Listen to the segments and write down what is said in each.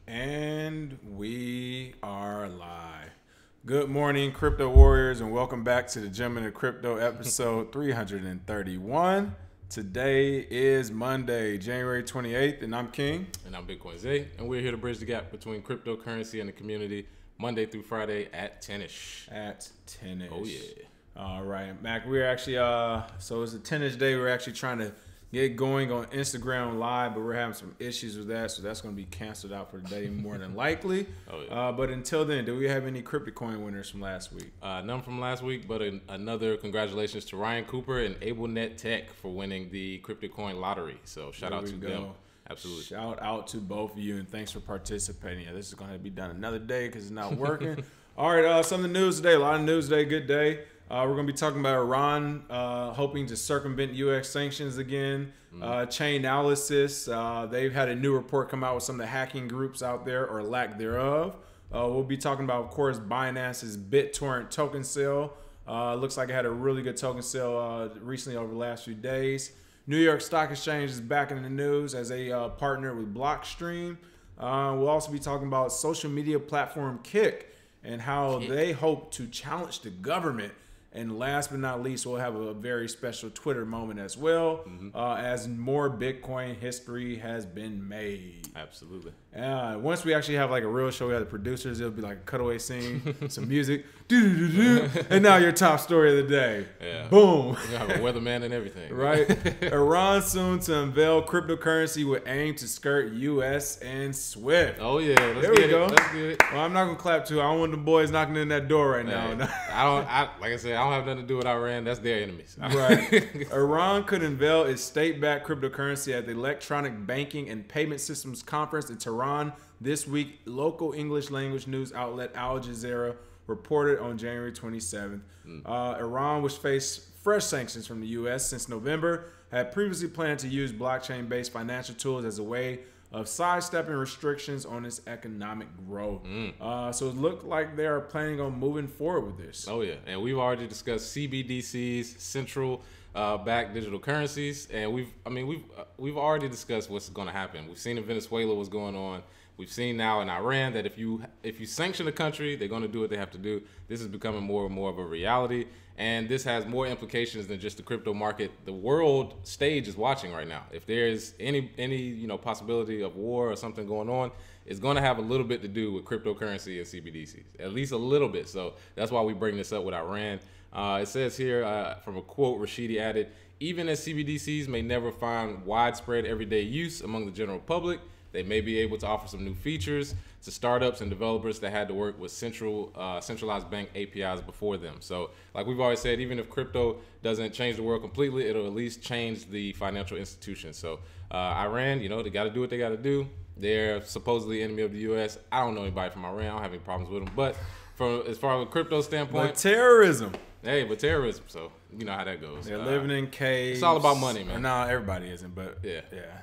And we are live. Good morning, crypto warriors, and welcome back to the Gentleman of Crypto episode 331. Today is Monday, January 28th, and I'm King. And I'm Bitcoin Zay, and we're here to bridge the gap between cryptocurrency and the community Monday through Friday at 10-ish. At 10-ish. Oh, yeah. All right, Mac, we're actually, so it's a 10-ish day. We're actually trying to get going on Instagram Live, but we're having some issues with that, so that's going to be canceled out for today more than likely. Oh, yeah. But until then, do we have any CryptoCoin winners from last week? None from last week, but another congratulations to Ryan Cooper and AbleNet Tech for winning the CryptoCoin lottery. So shout out to them. Absolutely. Shout out to both of you, and thanks for participating. Yeah, this is going to be done another day because it's not working. All right, some of the news today. A lot of news today. Good day. We're going to be talking about Iran hoping to circumvent U.S. sanctions again. Chainalysis, they've had a new report come out with some of the hacking groups out there, or lack thereof. We'll be talking about, of course, Binance's BitTorrent token sale. Looks like it had a really good token sale recently over the last few days. New York Stock Exchange is back in the news as they partner with Blockstream. We'll also be talking about social media platform Kick and how they hope to challenge the government. And last but not least, we'll have a very special Twitter moment as well, as more Bitcoin history has been made. Absolutely. Once we actually have like a real show, we have the producers, it'll be like a cutaway scene, some music, and now your top story of the day. Yeah. Boom. We have a weatherman and everything. Right. Iran soon to unveil cryptocurrency with aim to skirt U.S. and SWIFT. Oh, yeah. There we go. Let's get it. Well, I'm not going to clap too. I don't want the boys knocking in that door right now. Like I said, I don't have nothing to do with Iran. That's their enemies. Right. Iran could unveil its state-backed cryptocurrency at the Electronic Banking and Payment Systems Conference in Tehran this week. Local English language news outlet Al Jazeera reported on January 27th. Iran, which faced fresh sanctions from the U.S. since November, had previously planned to use blockchain-based financial tools as a way of sidestepping restrictions on its economic growth. So it looked like they are planning on moving forward with this. Oh, yeah. And we've already discussed CBDCs, central backed digital currencies, and we've already discussed what's going to happen. We've seen in Venezuela what's going on. We've seen now in Iran that if you sanction a country, they're going to do what they have to do. This is becoming more and more of a reality, and this has more implications than just the crypto market. The world stage is watching right now. If there's any possibility of war or something going on, it's going to have a little bit to do with cryptocurrency and CBDCs, at least a little bit. So that's why we bring this up with Iran. It says here from a quote, Rashidi added, even as CBDCs may never find widespread everyday use among the general public, they may be able to offer some new features to startups and developers that had to work with centralized bank APIs before them. So like we've always said, even if crypto doesn't change the world completely, it'll at least change the financial institutions. So Iran, they got to do what they got to do. They're supposedly enemy of the U.S. I don't know anybody from Iran. I don't have any problems with them. But as far as a crypto standpoint. But terrorism. Hey, but terrorism. So you know how that goes. They're living in caves. It's all about money, man. No, everybody isn't, but yeah.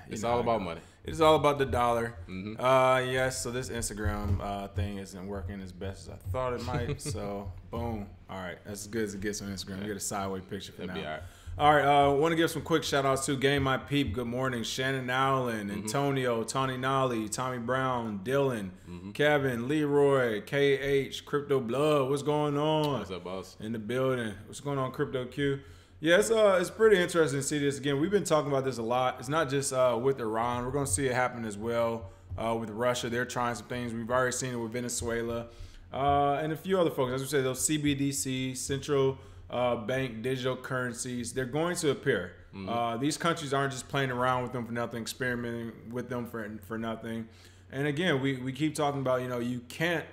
It's all about money. It's all about the dollar. Yes, so this Instagram thing isn't working as best as I thought it might. So, boom. All right, that's as good as it gets on Instagram. We get a sideways picture for now. Be all right. All right, want to give some quick shout-outs to Game My Peep. Good morning. Shannon Allen, Antonio, Tony Nolly, Tommy Brown, Dylan, Kevin, Leroy, KH, Crypto Blood. What's going on? What's up, boss? In the building. What's going on, Crypto Q? Yeah, it's pretty interesting to see this again. We've been talking about this a lot. It's not just with Iran. We're going to see it happen as well with Russia. They're trying some things. We've already seen it with Venezuela and a few other folks. As we say, those CBDC, central bank digital currencies, they're going to appear. These countries aren't just playing around with them for nothing, experimenting with them for nothing. And again, we keep talking about, you can't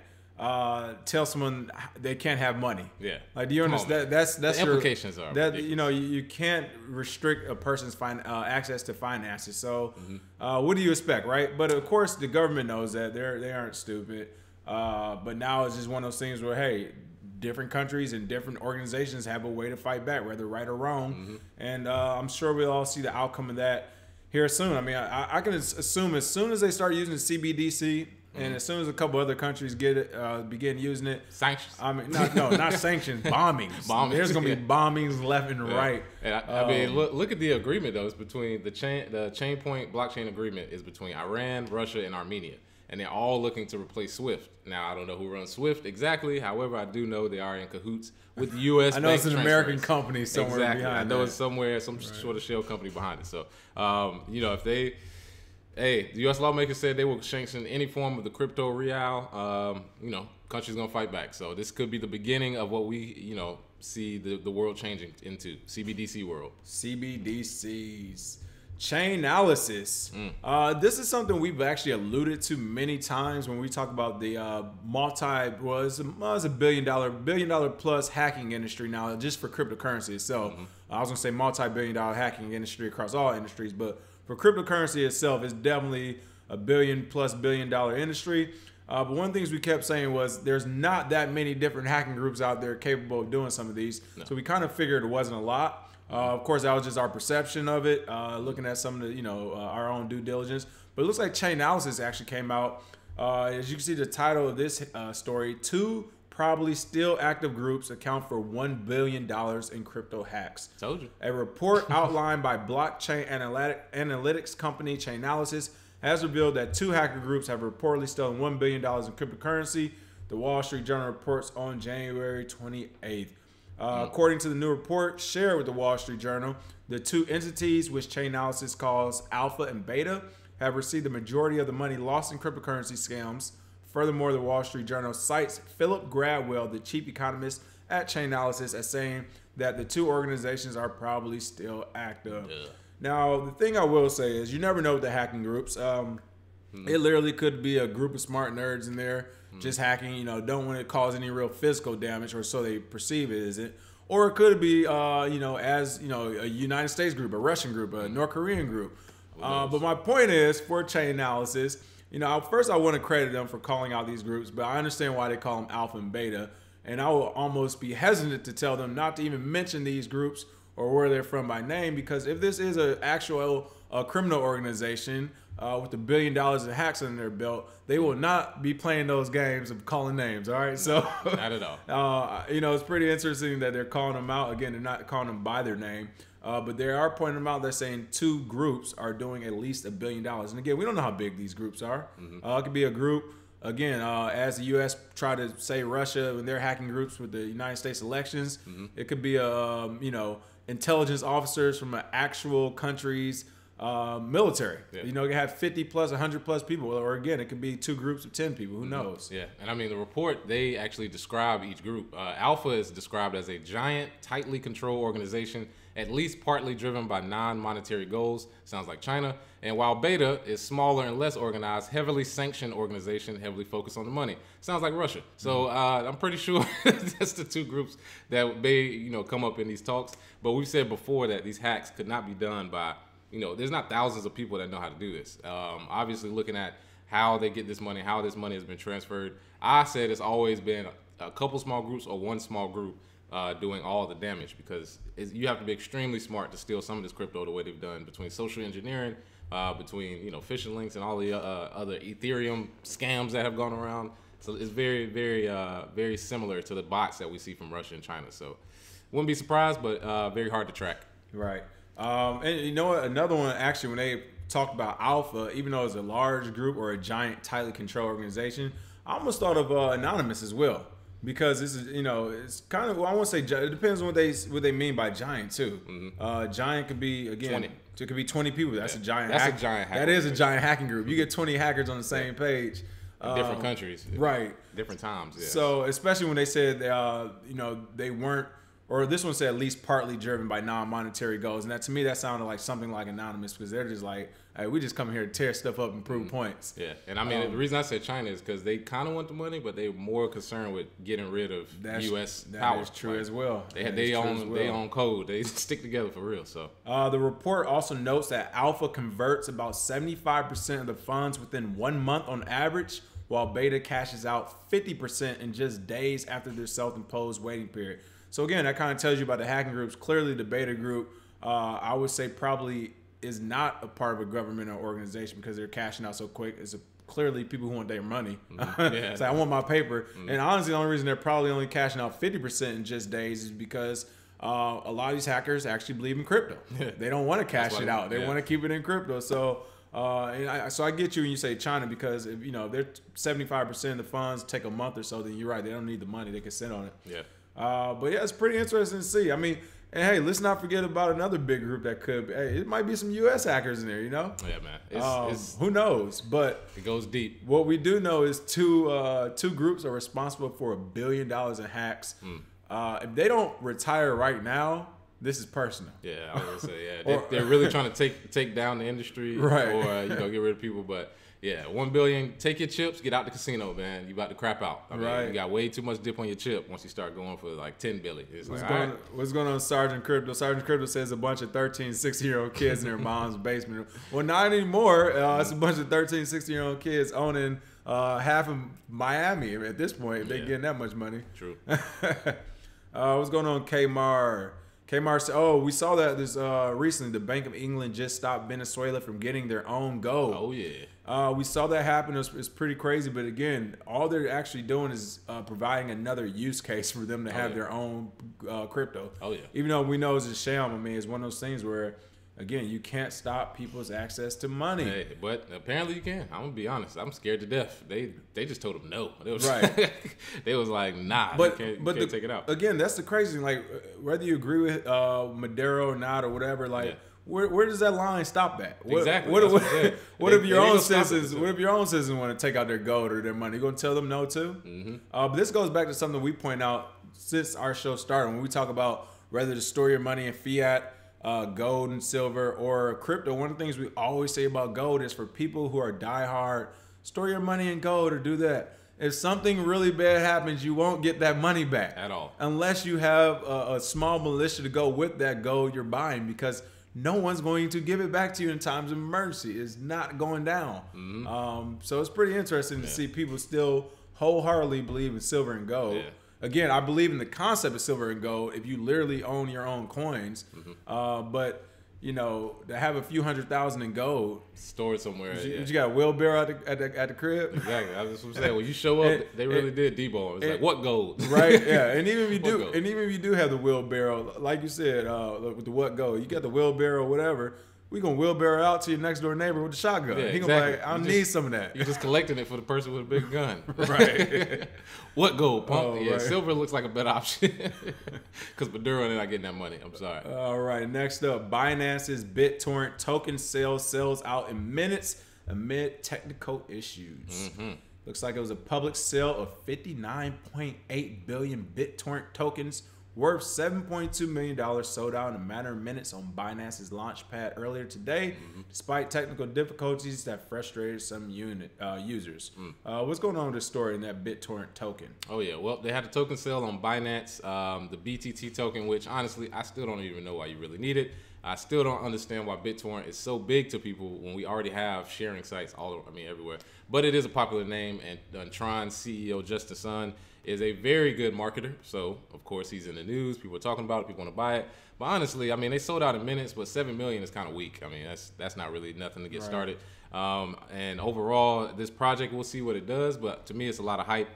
tell someone they can't have money. Yeah. Like, do you understand? That's the implications are that ridiculous. You can't restrict a person's access to finances. So what do you expect, right? But of course, the government knows that they aren't stupid. But now it's just one of those things where, hey, different countries and different organizations have a way to fight back, whether right or wrong. And I'm sure we'll all see the outcome of that here soon. I mean, I can assume as soon as they start using CBDC And as soon as a couple other countries get it, begin using it, sanctions. I mean, not sanctions, bombings. There's gonna be bombings left and right. And I mean, look at the agreement though. It's between the chain point blockchain agreement is between Iran, Russia, and Armenia, and they're all looking to replace SWIFT. Now I don't know who runs SWIFT exactly. However, I do know they are in cahoots with the U.S. I know it's an American company somewhere behind. I know it's somewhere, some sort of shell company behind it. So, if they. Hey, the U.S. lawmakers said they will sanction any form of the crypto real. Countries gonna fight back. So this could be the beginning of what we, see the world changing into CBDC world. CBDCs, Chainalysis. This is something we've actually alluded to many times when we talk about the it's a $1 billion plus hacking industry now just for cryptocurrency itself. I was gonna say multi-billion-dollar hacking industry across all industries, but for cryptocurrency itself, it's definitely a $1 billion+ industry. But one of the things we kept saying was there's not that many different hacking groups out there capable of doing some of these. No. So we kind of figured it wasn't a lot. Of course, that was just our perception of it, looking at some of the, our own due diligence. But it looks like Chainalysis actually came out. As you can see, the title of this story, 2 probably still active groups account for $1 billion in crypto hacks. Told you. A report outlined by blockchain analytics company Chainalysis has revealed that 2 hacker groups have reportedly stolen $1 billion in cryptocurrency. The Wall Street Journal reports on January 28th. According to the new report shared with the Wall Street Journal, the 2 entities, which Chainalysis calls Alpha and Beta, have received the majority of the money lost in cryptocurrency scams. Furthermore, the Wall Street Journal cites Philip Gradwell, the chief economist at Chainalysis, as saying that the 2 organizations are probably still active. Yeah. Now, the thing I will say is you never know with the hacking groups. It literally could be a group of smart nerds in there just hacking, don't want to cause any real physical damage, or so they perceive it, is it? Or it could be, a United States group, a Russian group, a North Korean group. But my point is, for Chainalysis, first I want to credit them for calling out these groups, but I understand why they call them Alpha and Beta. And I will almost be hesitant to tell them not to even mention these groups or where they're from by name, because if this is an actual criminal organization with $1 billion of hacks under their belt, they will not be playing those games of calling names. All right, so not at all. It's pretty interesting that they're calling them out. Again, they're not calling them by their name. But they are pointing them out. They're saying 2 groups are doing at least $1 billion. And again, we don't know how big these groups are. It could be a group, again, as the U.S. try to say Russia when they're hacking groups with the United States elections. It could be, intelligence officers from an actual country's military. Yeah. You have 50 plus, 100 plus people. Or again, it could be 2 groups of 10 people. Who knows? Yeah. And I mean, the report, they actually describe each group. Alpha is described as a giant, tightly controlled organization, at least partly driven by non-monetary goals. Sounds like China. And while Beta is smaller and less organized, heavily sanctioned organization, heavily focused on the money. Sounds like Russia. So I'm pretty sure that's the 2 groups that may, come up in these talks. But we've said before that these hacks could not be done by, there's not thousands of people that know how to do this. Obviously, looking at how they get this money, how this money has been transferred, I said it's always been a couple small groups or 1 small group doing all the damage, because you have to be extremely smart to steal some of this crypto the way they've done, between social engineering, between phishing links and all the other Ethereum scams that have gone around. So it's very, very, very similar to the bots that we see from Russia and China. So wouldn't be surprised, but very hard to track. Right. And you know what? Another one, actually, when they talked about Alpha, even though it's a large group or a giant, tightly controlled organization, I almost thought of Anonymous as well. Because this is, it's kind of, I won't say, it depends on what they mean by giant too. Giant could be, again, 20. It could be 20 people. That's a giant. That's a giant. That is a giant hacking group. You get 20 hackers on the same page. In different countries, right? Different times. Yeah. So especially when they said, they weren't, or this one said at least partly driven by non-monetary goals, and that to me that sounded like something like Anonymous, because they're just like, hey, we just come here to tear stuff up and prove points. Yeah, and I mean the reason I said China is because they kind of want the money, but they're more concerned with getting rid of U.S. power. That is true as well. They own code. They stick together for real. So the report also notes that Alpha converts about 75% of the funds within 1 month on average, while Beta cashes out 50% in just days after their self-imposed waiting period. So again, that kind of tells you about the hacking groups. Clearly, the Beta group, I would say probably is not a part of a government or organization because they're cashing out so quick. It's clearly people who want their money. Yeah. So I want my paper. And honestly, the only reason they're probably only cashing out 50% in just days is because a lot of these hackers actually believe in crypto. They don't want to cash it out. They want to keep it in crypto. So so I get you when you say China, because if, they're 75% of the funds take a month or so, then you're right. They don't need the money. They can sit on it. Yeah. But yeah, it's pretty interesting to see. I mean, and hey, let's not forget about another big group that could be. Hey, it might be some U.S. hackers in there, Yeah, man. It's who knows? But it goes deep. What we do know is two groups are responsible for $1 billion in hacks. If they don't retire right now, this is personal. Yeah, I was gonna say, yeah, they're really trying to take down the industry, right? Or get rid of people. But yeah, $1 billion. Take your chips, get out the casino, man. You about to crap out. I mean, you got way too much dip on your chip once you start going for like 10 billion. It's what's going on, Sergeant Crypto? Sergeant Crypto says a bunch of 13, 16-year-old kids in their mom's basement. Well, not anymore. It's a bunch of 13, 16-year-old kids owning half of Miami at this point. If they're getting that much money. True. What's going on, Kmar? Kmar said, we saw that this recently. The Bank of England just stopped Venezuela from getting their own gold. Oh, yeah. We saw that happen. It's pretty crazy. But again, all they're actually doing is providing another use case for them to have their own crypto. Oh, yeah. Even though we know it's a sham. I mean, it's one of those things where, again, you can't stop people's access to money. Hey, but apparently you can. I'm going to be honest. I'm scared to death. They just told them no. Right. They was like, nah, but you can't take it out. Again, that's the crazy thing. Like, whether you agree with Maduro or not or whatever, like, where does that line stop at? Exactly. What if your own citizens want to take out their gold or their money? You going to tell them no too? Mm-hmm. But this goes back to something we point out since our show started. When we talk about whether to store your money in fiat, gold and silver, or crypto, one of the things we always say about gold is for people who are diehard, store your money in gold or do that. If something really bad happens, you won't get that money back at all, unless you have a small militia to go with that gold you're buying, because no one's going to give it back to you in times of emergency. It's not going down. Mm-hmm. So it's pretty interesting to see people still wholeheartedly believe in silver and gold. Yeah. Again, I believe in the concept of silver and gold if you literally own your own coins. Mm-hmm. But to have a few 100,000 in gold stored somewhere, you got a wheelbarrow at the crib. Exactly. I was just saying, when you show up, they really did debone. It's like, what gold? Right. Yeah. And even if you do have the wheelbarrow, like you said, with the what gold, you got the wheelbarrow, whatever. We gonna wheelbarrow out to your next door neighbor with the shotgun. Yeah, he gonna be like, I need some of that. You're just collecting it for the person with a big gun. Right. What gold, pump? Right. Silver looks like a better option. Because Maduro and not getting that money. I'm sorry. All right. Next up, Binance's BitTorrent token sells out in minutes amid technical issues. Mm-hmm. Looks like it was a public sale of 59.8 billion BitTorrent tokens worth $7.2 million sold out in a matter of minutes on Binance's launchpad earlier today, despite technical difficulties that frustrated some users. What's going on with this story in that BitTorrent token? Oh, yeah. Well, they had a token sale on Binance, the BTT token, which honestly, I still don't even know why you really need it. I still don't understand why BitTorrent is so big to people when we already have sharing sites everywhere. But it is a popular name, and Tron's CEO, Justin Sun, is a very good marketer. So, of course, he's in the news. People are talking about it. People want to buy it. But honestly, they sold out in minutes, but 7 million is kind of weak. That's not really nothing to get started. And overall, this project, we'll see what it does. But to me, it's a lot of hype.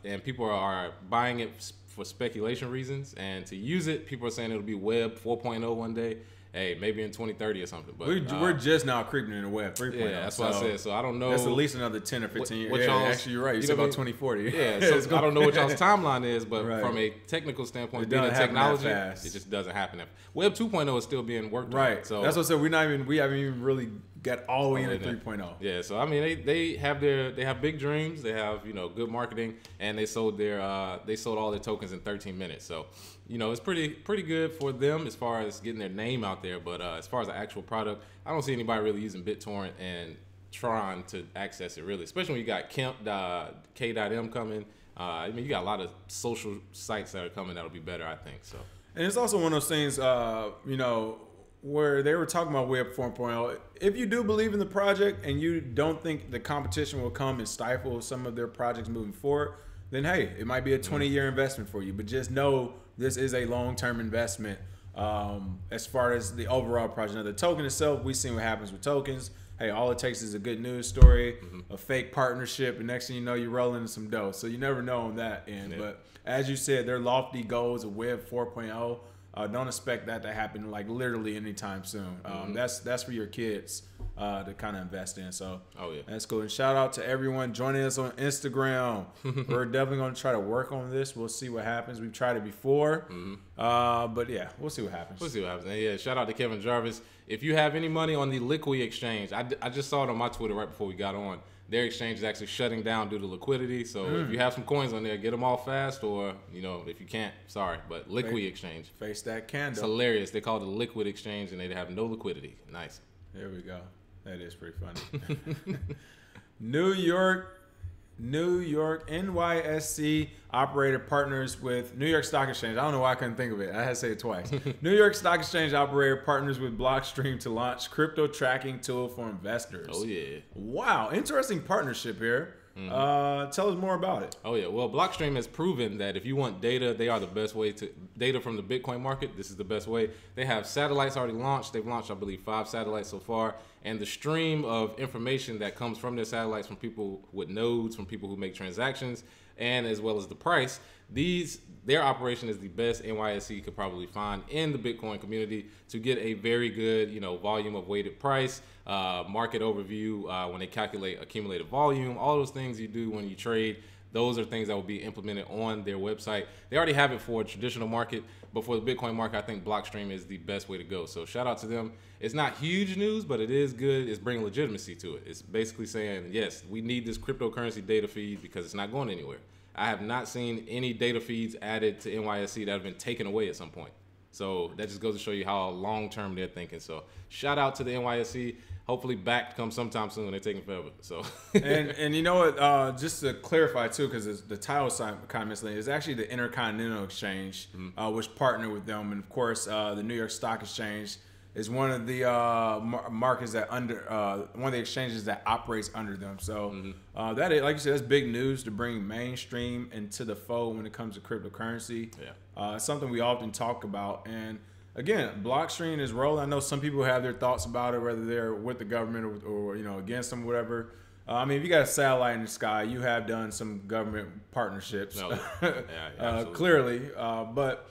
And people are buying it for speculation reasons. And to use it, people are saying it'll be Web 4.0 one day. Hey, maybe in 2030 or something. But we're just now creeping in the Web 3.0. Yeah, that's what I said. So I don't know. That's at least another 10 or 15 years. Actually, you're right. You said about 2040. Yeah, so I don't know what y'all's timeline is, but from a technical standpoint, being in technology, it just doesn't happen. Web 2.0 is still being worked on. Right. So that's what I said. We haven't even really got all the way into 3.0. Yeah. So they have big dreams. They have good marketing, and they sold all their tokens in 13 minutes. So it's pretty good for them as far as getting their name out there. But as far as the actual product, I don't see anybody really using BitTorrent and Tron to access it, really, especially when you got K.M coming. You got a lot of social sites that are coming that'll be better, I think. So. And it's also one of those things, where they were talking about Web 4.0. If you do believe in the project and you don't think the competition will come and stifle some of their projects moving forward, then hey, it might be a 20-year investment for you. But just know this is a long-term investment As far as the overall project, now the token itself, we've seen what happens with tokens. Hey, all it takes is a good news story, a fake partnership, and next thing you know, you're rolling in some dough. So you never know on that end. Yeah. But as you said, their lofty goals of Web 4.0, don't expect that to happen like literally anytime soon. That's for your kids to kind of invest in. So that's cool. And shout out to everyone joining us on Instagram. We're definitely going to try to work on this. We'll see what happens. We've tried it before, but yeah, we'll see what happens. We'll see what happens. And yeah, shout out to Kevin Jarvis. If you have any money on the Liquid exchange, I just saw it on my Twitter right before we got on. Their exchange is actually shutting down due to liquidity. So if you have some coins on there, get them all fast, or if you can't, sorry. But Liquid exchange. Face that candle. It's hilarious. They call it the Liquid exchange, and they have no liquidity. Nice. There we go. That is pretty funny. New York NYSE operator partners with New York Stock Exchange. I don't know why I couldn't think of it. I had to say it twice. New York Stock Exchange operator partners with Blockstream to launch crypto tracking tool for investors. Oh, yeah. Wow. Interesting partnership here. Tell us more about it. Oh, yeah. Well, Blockstream has proven that if you want data, they are the best way to data from the Bitcoin market. This is the best way. They have satellites already launched. They've launched, I believe, 5 satellites so far. And the stream of information that comes from their satellites, from people with nodes, from people who make transactions, and as well as the price, their operation is the best NYSE could probably find in the Bitcoin community to get a very good, volume of weighted price, market overview, when they calculate accumulated volume, all those things you do when you trade. Those are things that will be implemented on their website. They already have it for a traditional market, but for the Bitcoin market, I think Blockstream is the best way to go. So shout out to them. It's not huge news, but it is good. It's bringing legitimacy to it. It's basically saying, yes, we need this cryptocurrency data feed because it's not going anywhere. I have not seen any data feeds added to NYSE that have been taken away at some point. So that just goes to show you how long-term they're thinking. So shout out to the NYSE. Hopefully back comes sometime soon. They're taking forever. So and you know what? Just to clarify too, because the title side kind of misleading, is actually the Intercontinental Exchange, which partnered with them, and of course the New York Stock Exchange is one of the markets that one of the exchanges that operates under them. So that is, like you said, that's big news to bring mainstream into the fold when it comes to cryptocurrency. Yeah, it's something we often talk about. And again, Blockstream is rolling. I know some people have their thoughts about it, whether they're with the government or against them, whatever. I mean, if you got a satellite in the sky, you have done some government partnerships, clearly. But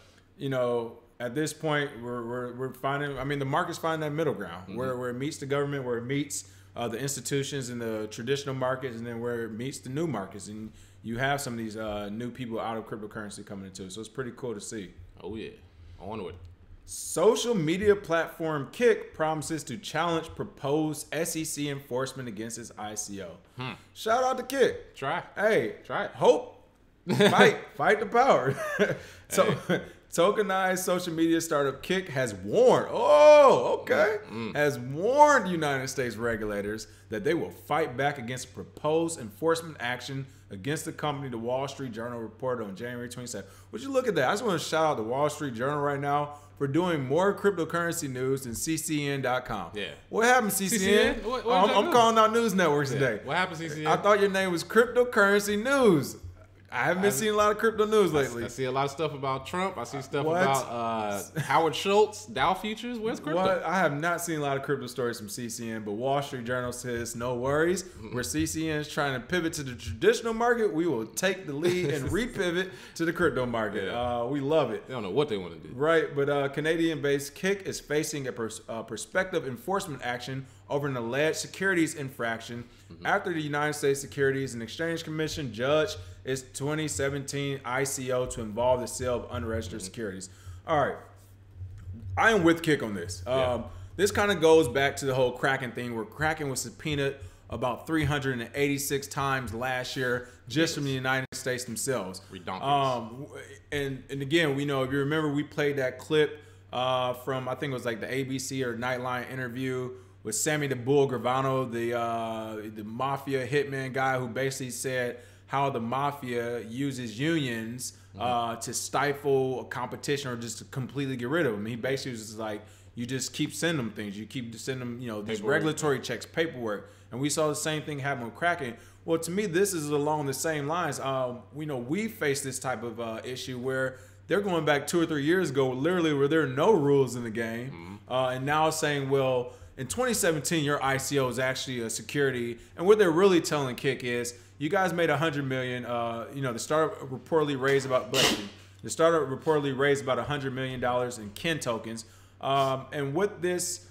at this point, we're finding. I mean, the market's finding that middle ground where it meets the government, where it meets the institutions in the traditional markets, and then where it meets the new markets. And you have some of these new people out of cryptocurrency coming into it. So it's pretty cool to see. Oh yeah, onward. Social media platform Kick promises to challenge proposed SEC enforcement against its ICO. Shout out to Kick. Try it. Hope. Fight the power. So, tokenized social media startup Kick has warned. Has warned United States regulators that they will fight back against proposed enforcement action against the company. The Wall Street Journal reported on January 27th. Would you look at that? I just want to shout out the Wall Street Journal right now for doing more cryptocurrency news than CCN.com. Yeah. What happened, CCN? I'm calling out news networks today. What happened, CCN? I thought your name was Cryptocurrency News. I haven't been seeing a lot of crypto news lately. I see a lot of stuff about Trump. I see stuff about Howard Schultz, Dow futures. Where's crypto? I have not seen a lot of crypto stories from CCN, but Wall Street Journal says, no worries. Where CCN is trying to pivot to the traditional market, we will take the lead and repivot to the crypto market. Yeah. We love it. They don't know what they want to do. Right, but Canadian-based Kick is facing a prospective enforcement action over an alleged securities infraction after the United States Securities and Exchange Commission judged its 2017 ICO to involve the sale of unregistered securities. All right, I am with Kick on this. This kind of goes back to the whole Kraken thing, where Kraken was subpoenaed about 386 times last year just from the United States themselves. And again, we know, if you remember, we played that clip from, I think it was like the ABC or Nightline interview with Sammy the Bull Gravano, the mafia hitman guy, who basically said how the mafia uses unions to stifle a competition or just to completely get rid of them. He basically was just like, you just keep sending them things. You keep sending them, these regulatory checks, paperwork. And we saw the same thing happen with Kraken. Well, to me, this is along the same lines. We face this type of issue where They're going back 2 or 3 years ago, literally where there are no rules in the game, and now saying, well, in 2017, your ICO is actually a security, and what they're really telling Kick is, you guys made $100 million. The startup reportedly raised about $100 million in Ken tokens, and what this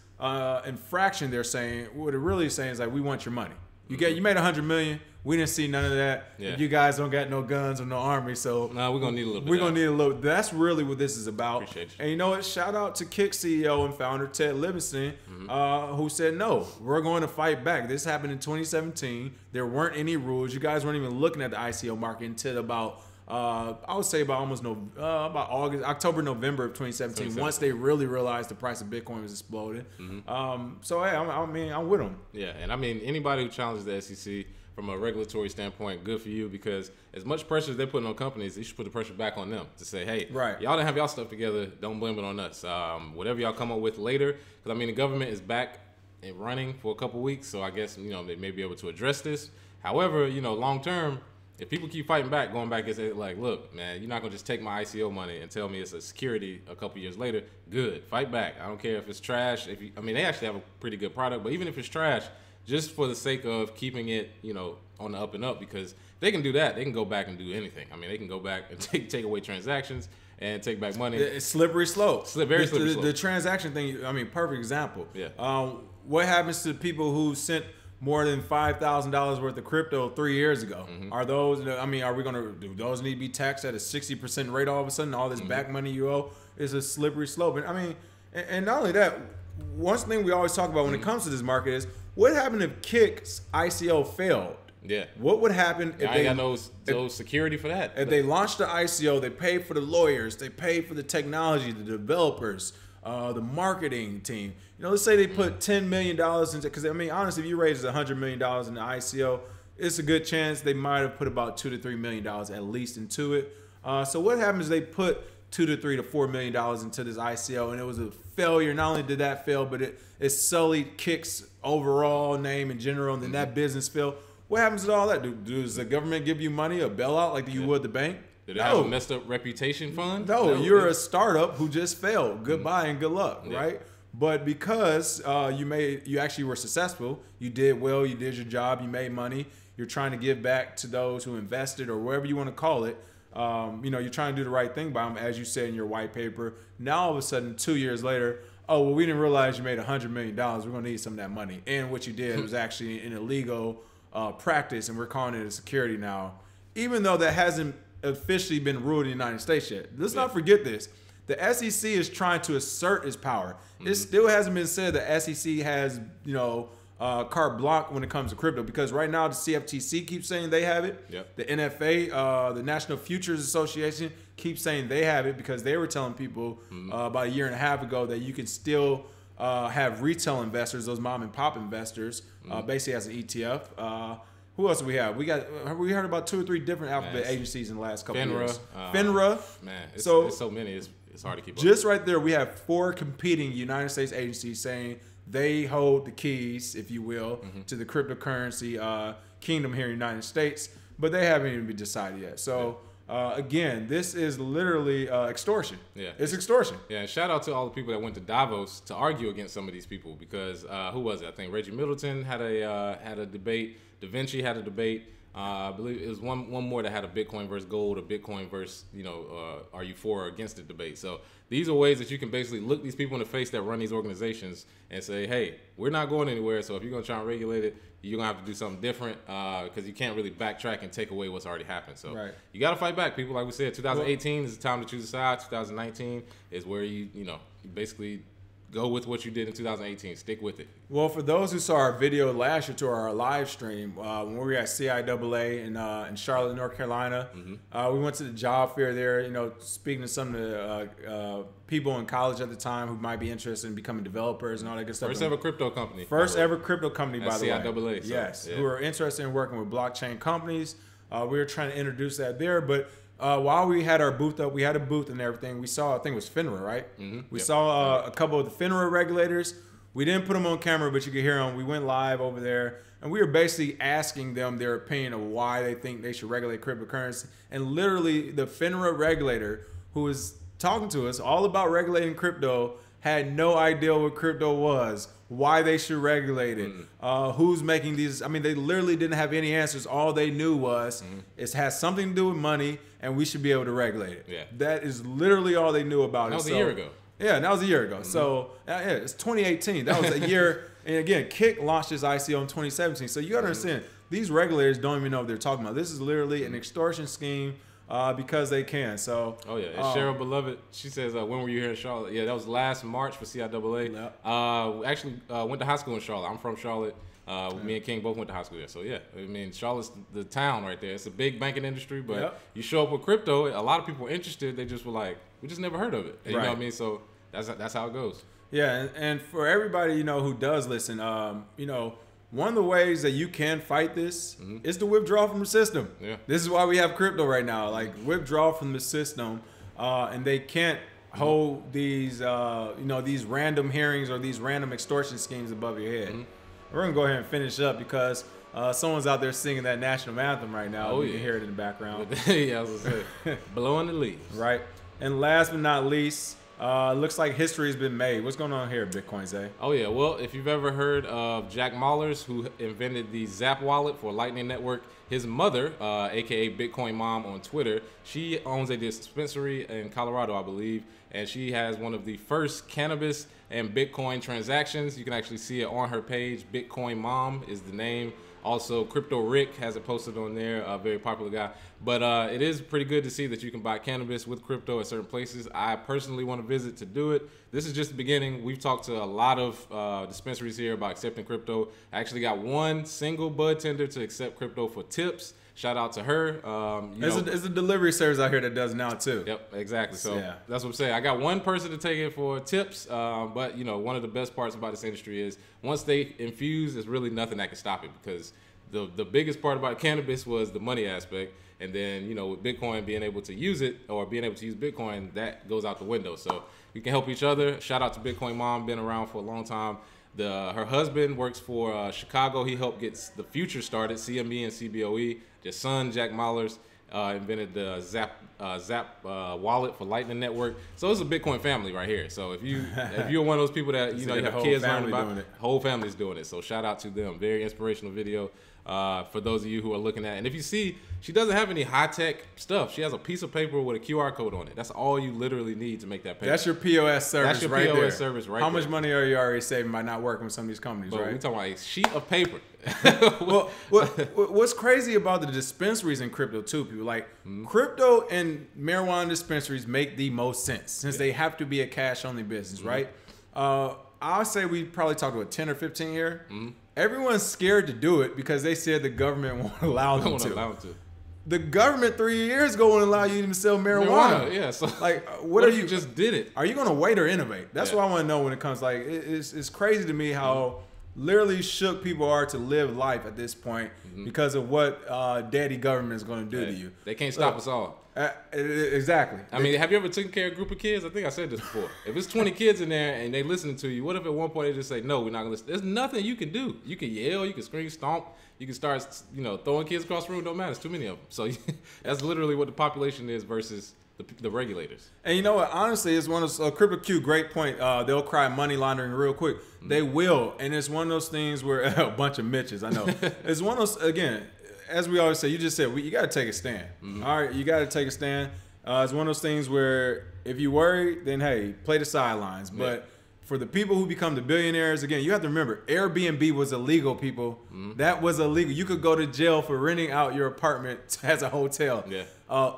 infraction they're saying, what it really is saying is like, we want your money. You made $100 million. We didn't see none of that. Yeah. You guys don't got no guns or no army, so no, we're gonna need a little bit. We're gonna need a little. That's really what this is about. Appreciate you. And you know what? Shout out to Kick CEO and founder Ted Livingston, who said, "No, we're going to fight back." This happened in 2017. There weren't any rules. You guys weren't even looking at the ICO market until about I would say about about October, November of 2017. Once they really realized the price of Bitcoin was exploding. So hey, I'm with them. Yeah, and I mean anybody who challenges the SEC from a regulatory standpoint, good for you, because as much pressure as they're putting on companies, you should put the pressure back on them to say, hey, y'all didn't have y'all stuff together, don't blame it on us. Whatever y'all come up with later, because I mean the government is back and running for a couple weeks, so I guess they may be able to address this. However, long term, if people keep fighting back, going back and say like, look, man, you're not gonna just take my ICO money and tell me it's a security a couple years later. Good, fight back. I don't care if it's trash. They actually have a pretty good product, but even if it's trash, just for the sake of keeping it, on the up and up, because they can do that. They can go back and do anything. They can go back and take away transactions and take back money. It's slippery slope. Very slippery slope. The transaction thing, perfect example. Yeah. What happens to people who sent more than $5,000 worth of crypto 3 years ago? Are those, are we going to, do those need to be taxed at a 60% rate all of a sudden? All this back money you owe is a slippery slope. And not only that, one thing we always talk about when it comes to this market is, what happened if Kick's ICO failed? Yeah. What would happen if they got no security for that? If they launched the ICO, they paid for the lawyers, they paid for the technology, the developers, the marketing team. Let's say they put $10 million into, because honestly, if you raise $100 million in the ICO, it's a good chance they might have put about $2 to $3 million at least into it. So what happens if they put $2 to $3 to $4 million into this ICO, and it was a failure? Not only did that fail, but it sullied Kick's overall name in general, and then that business failed. What happens to all that? Does the government give you money, a bailout like you would the bank? Did it have a messed up reputation fund? No, you're a startup who just failed. Goodbye and good luck, right? But because you actually were successful, you did well, you did your job, you made money, you're trying to give back to those who invested, or whatever you want to call it. You're trying to do the right thing by them, as you said in your white paper. Now all of a sudden, 2 years later, oh, well, we didn't realize you made $100 million. We're going to need some of that money. And what you did was actually an illegal practice, and we're calling it a security now, even though that hasn't officially been ruled in the United States yet. Let's not forget this. The SEC is trying to assert its power. It still hasn't been said the SEC has, carte blanche when it comes to crypto, because right now the CFTC keeps saying they have it. The NFA, the National Futures Association, keeps saying they have it, because they were telling people about a year and a half ago that you can still have retail investors, those mom and pop investors, basically as an ETF. Who else do we have? We heard about 2 or 3 different alphabet agencies in the last couple of years. FINRA. Man, it's so many. It's hard to keep up. Just right there, we have 4 competing United States agencies saying they hold the keys, if you will, to the cryptocurrency kingdom here in the United States, but they haven't even been decided yet. So again, this is literally extortion. Yeah, it's extortion. Yeah, and shout out to all the people that went to Davos to argue against some of these people, because who was it? I think Reggie Middleton had a debate. Da Vinci had a debate. I believe it was one more that had a Bitcoin versus gold, or Bitcoin versus, are you for or against the debate. So these are ways that you can basically look these people in the face that run these organizations and say, hey, we're not going anywhere. So if you're going to try and regulate it, you're going to have to do something different, because you can't really backtrack and take away what's already happened. So you got to fight back, people. Like we said, 2018 is the time to choose a side. 2019 is where you basically go with what you did in 2018. Stick with it. Well, for those who saw our video last year to our live stream, when we were at CIAA in Charlotte, North Carolina, we went to the job fair there, speaking to some of the people in college at the time who might be interested in becoming developers and all that good stuff. First ever crypto company. First ever crypto company, by the way. CIAA. Yes, who are interested in working with blockchain companies. We were trying to introduce that there, but while we had our booth up, we had a booth and everything. We saw, I think it was FINRA, right? We saw a couple of the FINRA regulators. We didn't put them on camera, but you could hear them. We went live over there, and we were basically asking them their opinion of why they think they should regulate cryptocurrency. And literally, the FINRA regulator, who was talking to us all about regulating crypto had no idea what crypto was, why they should regulate it, who's making these. I mean, they literally didn't have any answers. All they knew was it has something to do with money, and we should be able to regulate it. Yeah. That is literally all they knew about it. That was a year ago. Yeah, that was a year ago. So yeah, it's 2018. That was a year. And again, Kick launched his ICO in 2017. So you got to understand, these regulators don't even know what they're talking about. This is literally an extortion scheme. Because they can. So. Oh yeah, and Cheryl Beloved, she says, "When were you here in Charlotte?" Yeah, that was last March for CIAA. Yep. Actually, went to high school in Charlotte. I'm from Charlotte. Me and King both went to high school there. So yeah, I mean, Charlotte's the town right there. It's a big banking industry, but you show up with crypto, a lot of people were interested. They just were like, "We just never heard of it." And you know what I mean? So that's how it goes. Yeah, and for everybody who does listen, one of the ways that you can fight this is to withdraw from the system. Yeah. This is why we have crypto right now. Like, withdraw from the system, and they can't hold these, these random hearings or these random extortion schemes above your head. We're gonna go ahead and finish up because someone's out there singing that national anthem right now. Oh, you can hear it in the background. Yeah, I was gonna say, blowing the leaves. Right. And last but not least, looks like history has been made. What's going on here, Bitcoin Zay? Oh yeah, well, if you've ever heard of Jack Mallers, who invented the Zap wallet for Lightning Network, his mother, aka Bitcoin Mom on Twitter, she owns a dispensary in Colorado, I believe, and she has one of the first cannabis and Bitcoin transactions. You can actually see it on her page. Bitcoin Mom is the name. Also, Crypto Rick has it posted on there, a very popular guy. But it is pretty good to see that you can buy cannabis with crypto at certain places. I personally want to visit to do it. This is just the beginning. We've talked to a lot of dispensaries here about accepting crypto. I actually got one single bud tender to accept crypto for tips. Shout out to her. There's a delivery service out here that does now too. Yep, exactly. So that's what I'm saying. I got one person to take it for tips, but one of the best parts about this industry is once they infuse, there's really nothing that can stop it, because the biggest part about cannabis was the money aspect, and then with Bitcoin, being able to use it or being able to use Bitcoin, that goes out the window. So you can help each other. Shout out to Bitcoin Mom, been around for a long time. Her husband works for Chicago. He helped get the Future started, CME and CBOE. Their son, Jack Mallers, invented the Zap wallet for Lightning Network. So it's a Bitcoin family right here. So if you're one of those people that you have kids learning about it, the whole family's doing it. So shout out to them. Very inspirational video for those of you who are looking at it. And if you see, she doesn't have any high-tech stuff. She has a piece of paper with a QR code on it. That's all you literally need to make that payment. That's your POS service. That's your right POS there. service right How there. much money are you already saving by not working with some of these companies, But right? we're talking about a sheet of paper. Well, what's crazy about the dispensaries in crypto too, people, like crypto and marijuana dispensaries make the most sense since they have to be a cash-only business, right? I'll say we probably talked about 10 or 15 here. Everyone's scared to do it because they said the government won't allow them to. The government 3 years ago won't allow you to sell marijuana. Yeah, so like, what if you just did it? Are you going to wait or innovate? That's what I want to know when it comes. Like, it's crazy to me how literally shook people are to live life at this point because of what daddy government is going to do to you. They can't stop us all. Exactly. I mean, have you ever taken care of a group of kids? I think I said this before. If it's 20 kids in there and they listening to you, what if at one point they just say, no, we're not going to listen? There's nothing you can do. You can yell, you can scream, stomp, you can start, throwing kids across the room. Don't matter. It's too many of them. So that's literally what the population is versus the regulators. And you know what? Honestly, it's one of those, Crypto Q, great point. They'll cry money laundering real quick. They will. And it's one of those things where a bunch of Mitches, I know. It's one of those, again, as we always say, you just said, you got to take a stand. All right, you got to take a stand. It's one of those things where if you worry, then hey, play the sidelines. But for the people who become the billionaires, again, you have to remember, Airbnb was illegal, people. That was illegal. You could go to jail for renting out your apartment as a hotel.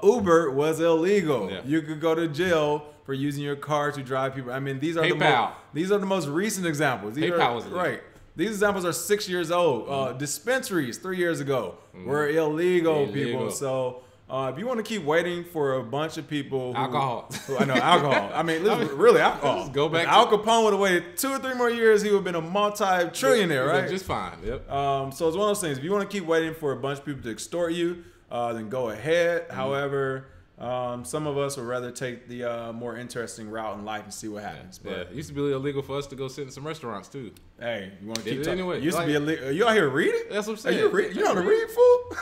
Uber was illegal. You could go to jail for using your car to drive people. I mean, these are the most recent examples. PayPal was illegal. Right. These examples are 6 years old. Dispensaries 3 years ago were illegal, people. So if you want to keep waiting for a bunch of people alcohol. I know, alcohol. I mean, really alcohol. Let's go back. If Al Capone would have waited 2 or 3 more years, he would have been a multi-trillionaire, right? Just fine. Yep. So it's one of those things. If you want to keep waiting for a bunch of people to extort you, then go ahead. However, some of us would rather take the more interesting route in life and see what happens. But it used to be illegal for us to go sit in some restaurants too. Hey, you want to Did keep it talking? anyway. Used Like- to be illegal. You out here reading? That's what I'm Hey, saying. you know how to read, fool?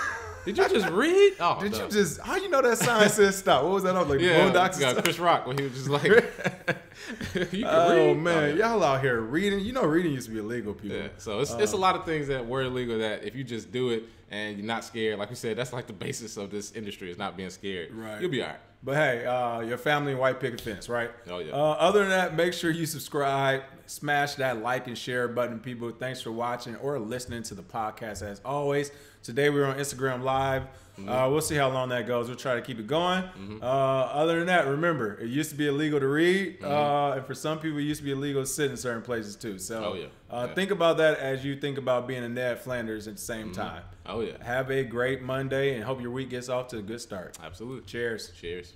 Did you just read? Oh, Did no. you just? How you know that sign says stop? What was that on? Like Yeah, Boondocks? yeah, Chris Rock when he was just like, you can Oh read. man, yeah. y'all out here reading. You know, reading used to be illegal, people. Yeah, so it's a lot of things that were illegal that if you just do it and you're not scared, like we said, that's like the basis of this industry is not being scared. Right. You'll be all right. But hey, your family and white picket fence, right? Oh, yeah. Other than that, make sure you subscribe, smash that like and share button, people. Thanks for watching or listening to the podcast as always. Today we're on Instagram Live. We'll see how long that goes. We'll try to keep it going. Other than that, remember, it used to be illegal to read. And for some people, it used to be illegal to sit in certain places too. So think about that as you think about being a Ned Flanders at the same time. Oh, yeah. Have a great Monday and hope your week gets off to a good start. Absolutely. Cheers. Cheers.